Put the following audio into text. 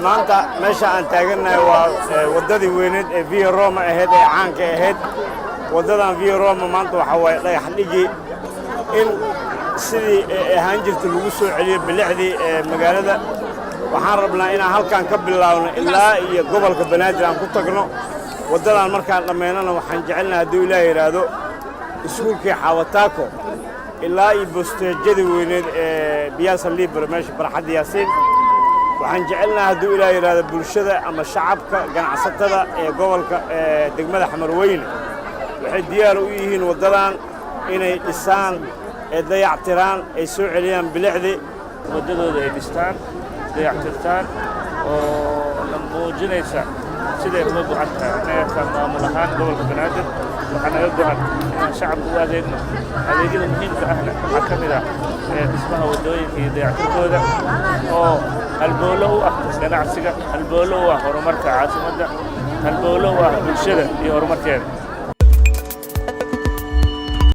maanta meesha aan taagannahay waa waddadii weyneed ee Via Roma ahayd ee caanka ahayd waddadan Via Roma maanta waxa waaye dhagax dhigi in sidii ahaan jirtay lagu soo celiyo bilicdii magaalada waxaan rabnaa inaan halkan ka bilaawno ilaa iyo gobolka Banaadir aan ku tagno waddadan markaan dhammeynana waxaan jecelnahay haddii Ilaahay yiraahdo iskuulkii Xawataako ilaa iyo bosteejada weyneed ee Piazza Libero meesha barxadda Yaasiin waxaan jecelnahay haddii Ilaahay yiraahdo bulshada ama shacabka ganacsatada ee gobolka degmada Xamarweyne waxay diyaar u yihiin waddadan inay dhisaan dayactiraan ay soo celiyaan bilicdii waddadooda ay dhistaan dayactirtaan oo la muujinaysa siday uga go'an tahay inay maamul ahaan gobolka Banaadir waxaa naga go'an inaan shacabka u adeegno adeegyada muhiimka ahna waxaa ka mid ah dhismaha waddooyinka iyo dayactirkooda oo halbowlo u ah ganacsiga halbowlo u ah horumarka caasimadda halbowlo u ah bulshada iyo horumarkeeda